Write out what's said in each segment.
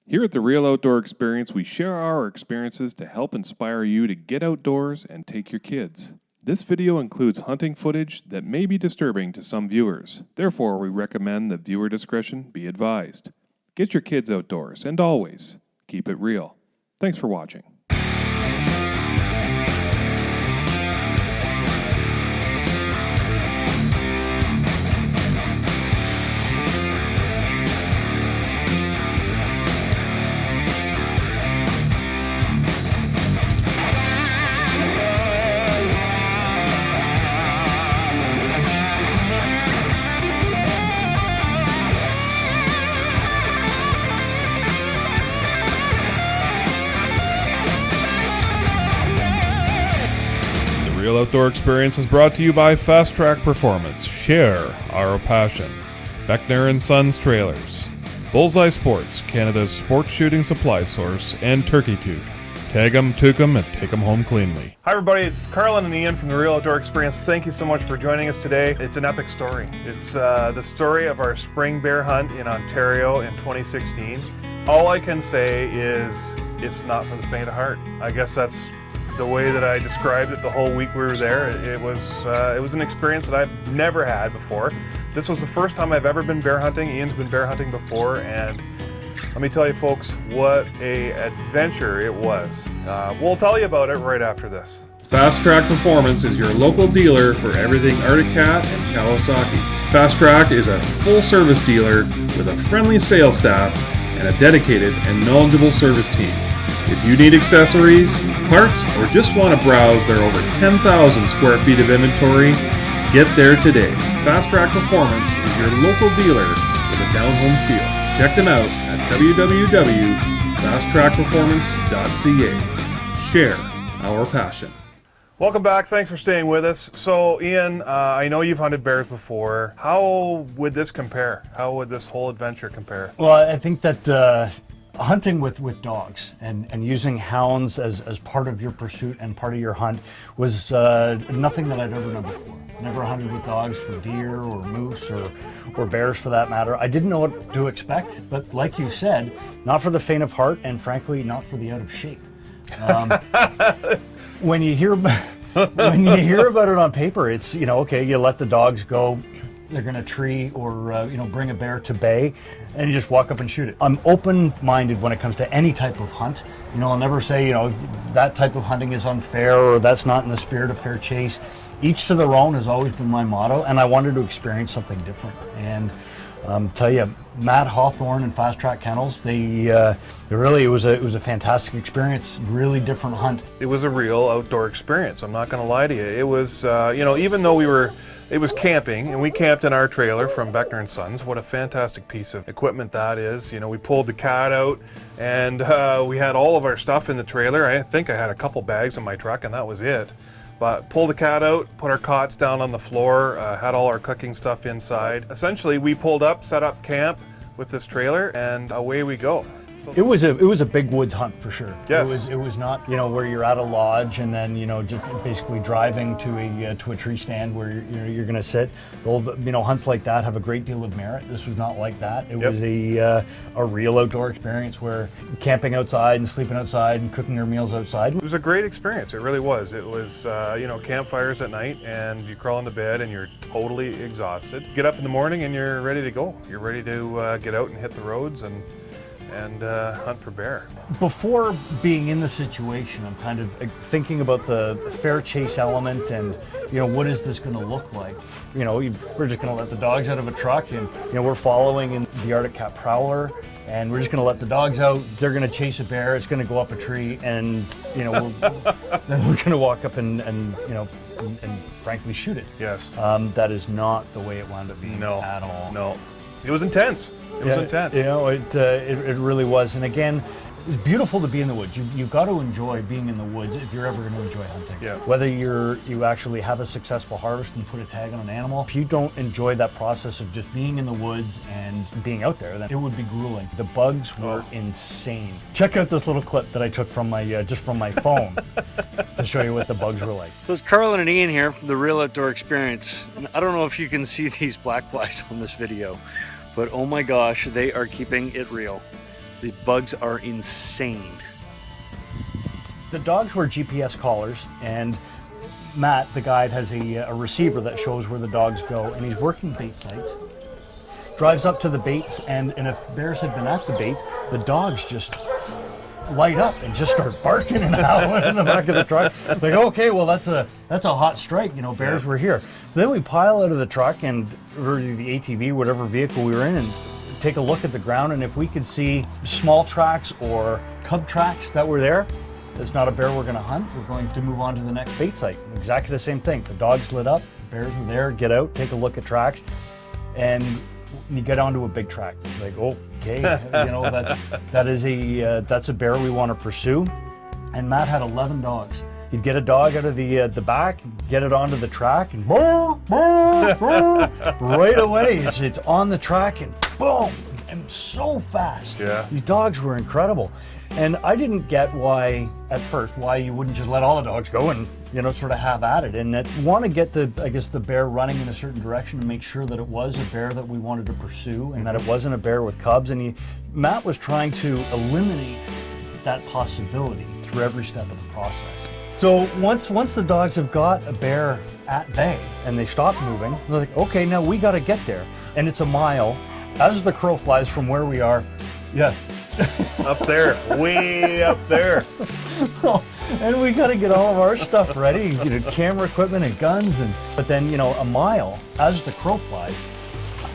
Here at the Real Outdoor Experience, we share our experiences to help inspire you to get outdoors and take your kids. This video includes hunting footage that may be disturbing to some viewers. Therefore, we recommend that viewer discretion be advised. Get your kids outdoors, and always, keep it real. Thanks for watching. Real Outdoor Experience is brought to you by Fast Track Performance. Share our passion. Beckner & Sons Trailers. Bullseye Sports, Canada's sports shooting supply source, and Turkey Toque. Tag 'em, toque 'em, and take 'em home cleanly. Hi everybody, it's Carlin and Ian from the Real Outdoor Experience. Thank you so much for joining us today. It's an epic story. It's the story of our spring bear hunt in Ontario in 2016. All I can say is it's not for the faint of heart. I guess that's the way that I described it the whole week we were there. It was an experience that I've never had before. This was the first time I've ever been bear hunting. Ian's been bear hunting before, and let me tell you folks, what a adventure it was. We'll tell you about it right after this. Fast Track Performance is your local dealer for everything Arctic Cat and Kawasaki. Fast Track is a full-service dealer with a friendly sales staff and a dedicated and knowledgeable service team. If you need accessories, parts, or just want to browse their over 10,000 square feet of inventory, get there today. Fast Track Performance is your local dealer with a down-home feel. Check them out at www.fasttrackperformance.ca. Share our passion. Welcome back. Thanks for staying with us. So, Ian, I know you've hunted bears before. How would this compare? How would this whole adventure compare? Well, I think that hunting with dogs and using hounds as part of your pursuit and part of your hunt was nothing that I'd ever done before. Never hunted with dogs for deer or moose or bears for that matter. I didn't know what to expect, but like you said, not for the faint of heart and frankly not for the out of shape. When you hear about it on paper, it's, okay, you let the dogs go, they're going to tree or bring a bear to bay, and you just walk up and shoot it. I'm open-minded when it comes to any type of hunt. I'll never say that type of hunting is unfair or that's not in the spirit of fair chase. Each to their own has always been my motto, and I wanted to experience something different. And tell you, Matt Hawthorne and Fast Track Kennels, it was a fantastic experience. Really different hunt. It was a real outdoor experience. I'm not going to lie to you. It was, even though it was camping, and we camped in our trailer from Beckner & Sons. What a fantastic piece of equipment that is. We pulled the cat out, and we had all of our stuff in the trailer. I think I had a couple bags in my truck, and that was it. But pulled the cat out, put our cots down on the floor, had all our cooking stuff inside. Essentially, we pulled up, set up camp with this trailer, and away we go. It was a big woods hunt for sure. Yes. It was not where you're at a lodge and then just basically driving to a tree stand where you're going to sit. Hunts like that have a great deal of merit. This was not like that. It was a real outdoor experience where camping outside and sleeping outside and cooking your meals outside. It was a great experience. It really was. It was campfires at night, and you crawl into bed and you're totally exhausted. Get up in the morning and you're ready to go. You're ready to get out and hit the roads and hunt for bear. Before being in the situation, I'm kind of thinking about the fair chase element and, what is this going to look like? We're just going to let the dogs out of a truck and, we're following in the Arctic Cat Prowler and we're just going to let the dogs out. They're going to chase a bear. It's going to go up a tree and, then we're going to walk up and frankly shoot it. Yes. That is not the way it wound up being at all. No. It was intense. It was intense. It really was. And again, it's beautiful to be in the woods. You've got to enjoy being in the woods if you're ever going to enjoy hunting. Yeah. Whether you actually have a successful harvest and put a tag on an animal, if you don't enjoy that process of just being in the woods and being out there, then it would be grueling. The bugs were insane. Check out this little clip that I took from my phone to show you what the bugs were like. So it's Carlin and Ian here from the Real Outdoor Experience. And I don't know if you can see these black flies on this video, but oh my gosh, they are keeping it real. The bugs are insane. The dogs wear GPS collars, and Matt, the guide, has a receiver that shows where the dogs go, and he's working bait sites. Drives up to the baits, and if bears had been at the baits, the dogs just light up and just start barking and howling in the back of the truck. Like, okay, well that's a hot strike, bears were here. So then we pile out of the truck or the ATV, whatever vehicle we were in, and take a look at the ground, and if we could see small tracks or cub tracks that were there, it's not a bear we're going to hunt. We're going to move on to the next bait site. Exactly the same thing. The dogs lit up, bears were there, get out, take a look at tracks, and you get onto a big track. Like, okay, that's a bear we want to pursue. And Matt had 11 dogs. He'd get a dog out of the back, get it onto the track, and right away it's on the track, and boom, and so fast. Yeah. These dogs were incredible. And I didn't get why you wouldn't just let all the dogs go and, sort of have at it. And want to get the bear running in a certain direction to make sure that it was a bear that we wanted to pursue and that it wasn't a bear with cubs. And Matt was trying to eliminate that possibility through every step of the process. So once the dogs have got a bear at bay and they stop moving, they're like, okay, now we got to get there. And it's a mile as the crow flies from where we are. Yeah. Up there, way up there. And we got to get all of our stuff ready, camera equipment and guns, but then a mile as the crow flies,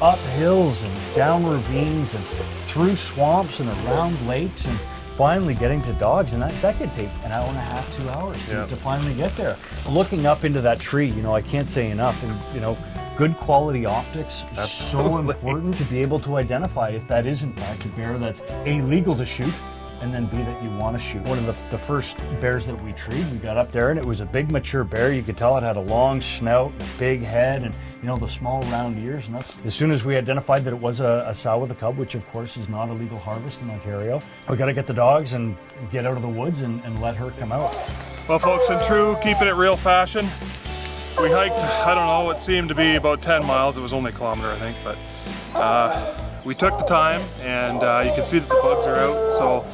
up hills and down ravines and through swamps and around lakes, and finally getting to dogs, and that could take an hour and a half, 2 hours to finally get there. Looking up into that tree, I can't say enough, and good quality optics is so important to be able to identify if that is in fact a bear that's A, legal to shoot, and then B, that you want to shoot. One of the first bears that we treed, we got up there and it was a big mature bear. You could tell it had a long snout, a big head, and the small round ears. And as soon as we identified that it was a sow with a cub, which of course is not a legal harvest in Ontario, we got to get the dogs and get out of the woods and let her come out. Well, folks, in true keeping it real fashion, we hiked, I don't know, what seemed to be about 10 miles. It was only a kilometer, I think, but we took the time, and you can see that the bugs are out. So,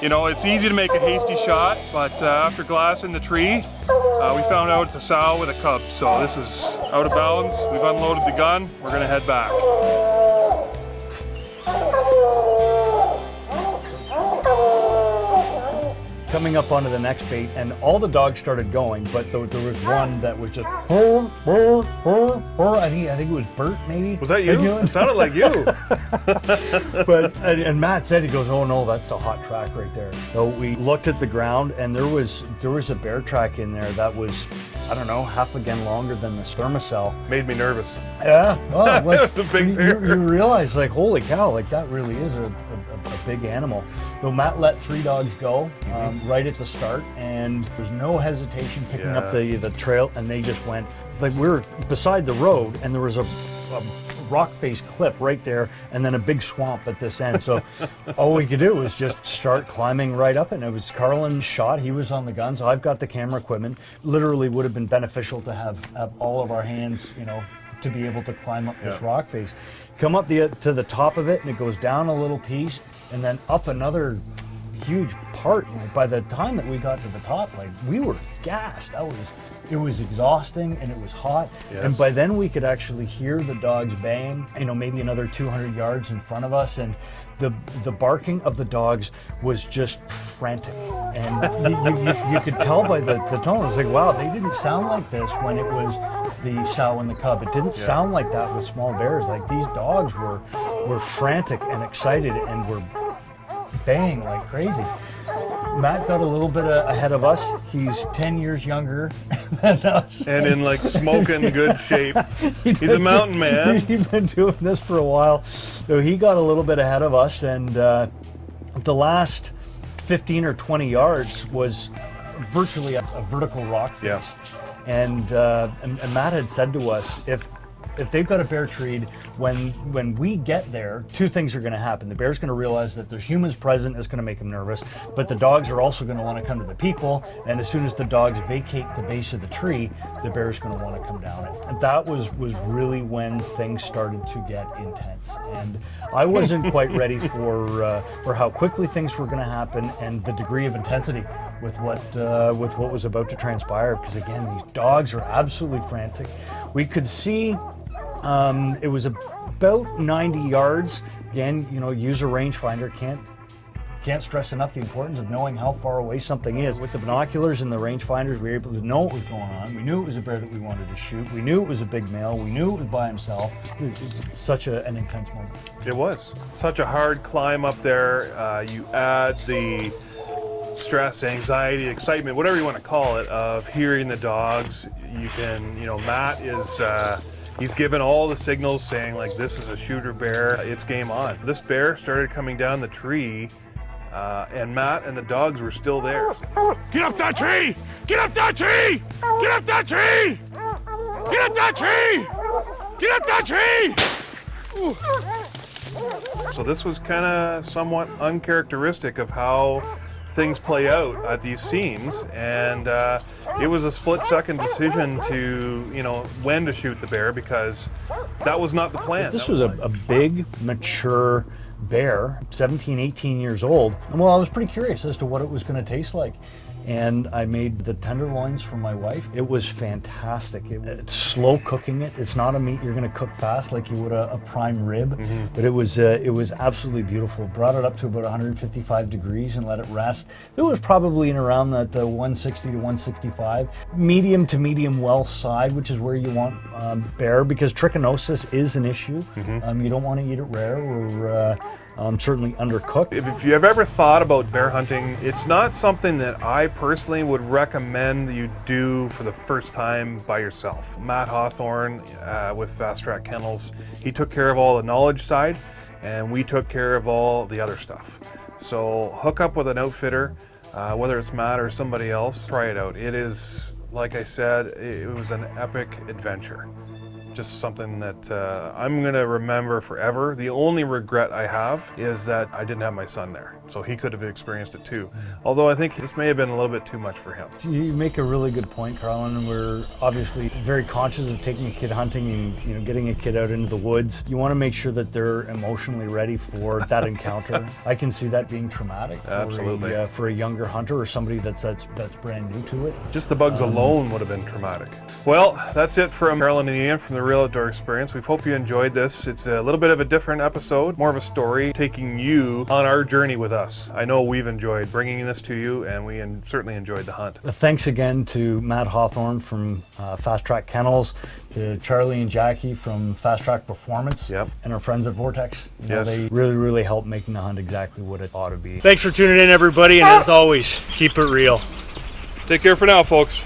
it's easy to make a hasty shot, but after glassing the tree, we found out it's a sow with a cub. So this is out of bounds. We've unloaded the gun. We're gonna head back. Coming up onto the next bait, and all the dogs started going, but there was one that was just I think it was Bert, maybe. Was that you? It sounded like you. But and Matt said, he goes, oh no, that's a hot track right there. So we looked at the ground, and there was a bear track in there that was, I don't know, half again longer than this thermocell. Made me nervous. Yeah, well, That's a big bear. You realize, like, holy cow, like that really is a big animal. So Matt let 3 dogs go right at the start, and there's no hesitation picking up the trail, and they just went, like, we were beside the road, and there was a rock face cliff right there, and then a big swamp at this end. So all we could do was just start climbing right up, and it was Carlin's shot. He was on the guns. I've got the camera equipment. Literally would have been beneficial to have all of our hands, to be able to climb up this rock face. Come up to the top of it, and it goes down a little piece, and then up another huge part. By the time that we got to the top, like, we were gassed. It was exhausting, and it was hot. Yes. And by then we could actually hear the dogs baying, maybe another 200 yards in front of us, and the barking of the dogs was just frantic. And you could tell by the tone. It's like, wow, they didn't sound like this when it was the sow and the cub. It didn't sound like that with small bears. Like, these dogs were frantic and excited and were baying like crazy. Matt got a little bit ahead of us. He's 10 years younger than us. And in like smoking good shape. He's a mountain man. He's been doing this for a while. So he got a little bit ahead of us, and the last 15 or 20 yards was virtually a vertical rock face. Yes. And Matt had said to us, if If they've got a bear treed, when we get there, two things are going to happen. The bear's going to realize that there's humans present. It's going to make him nervous, but the dogs are also going to want to come to the people. And as soon as the dogs vacate the base of the tree, the bear's going to want to come down it. And that was really when things started to get intense. And I wasn't quite ready for how quickly things were going to happen and the degree of intensity with what was about to transpire. Because again, these dogs are absolutely frantic. We could see it was about 90 yards. Again, use a rangefinder. Can't stress enough the importance of knowing how far away something is. With the binoculars and the rangefinders, we were able to know what was going on. We knew it was a bear that we wanted to shoot. We knew it was a big male. We knew it was by himself. It was such an intense moment. It was such a hard climb up there. You add the stress, anxiety, excitement, whatever you want to call it, of hearing the dogs. You can, Matt is, he's given all the signals saying like, this is a shooter bear, it's game on. This bear started coming down the tree, and Matt and the dogs were still there. Get up that tree! Get up that tree! Get up that tree! Get up that tree! Get up that tree! So this was kind of somewhat uncharacteristic of how things play out at these scenes, and it was a split-second decision to, when to shoot the bear, because that was not the plan. This was a big, mature bear, 17, 18 years old. And well, I was pretty curious as to what it was going to taste like. And I made the tenderloins for my wife. It was fantastic. It's slow cooking it. It's not a meat you're going to cook fast like you would a prime rib, but it was absolutely beautiful. Brought it up to about 155 degrees and let it rest. It was probably in around the 160 to 165. Medium to medium well side, which is where you want bear, because trichinosis is an issue. You don't want to eat it rare or certainly undercooked. If you have ever thought about bear hunting, it's not something that I personally would recommend that you do for the first time by yourself. Matt Hawthorne with Fast Track Kennels, he took care of all the knowledge side, and we took care of all the other stuff. So hook up with an outfitter, whether it's Matt or somebody else, try it out. It is, like I said, it was an epic adventure. Just something that I'm going to remember forever. The only regret I have is that I didn't have my son there, so he could have experienced it too. Although I think this may have been a little bit too much for him. You make a really good point, Carlin, and we're obviously very conscious of taking a kid hunting and getting a kid out into the woods. You want to make sure that they're emotionally ready for that encounter. I can see that being traumatic Absolutely. For a younger hunter or somebody that's brand new to it. Just the bugs alone would have been traumatic. Well, that's it from Carolyn and Ian from the Real Outdoor Experience. We hope you enjoyed this. It's a little bit of a different episode, more of a story, taking you on our journey with us. I know we've enjoyed bringing this to you, and we certainly enjoyed the hunt. Thanks again to Matt Hawthorne from Fast Track Kennels, to Charlie and Jackie from Fast Track Performance, and our friends at Vortex. They really helped making the hunt exactly what it ought to be. Thanks for tuning in, everybody, and as always, keep it real. Take care for now, folks.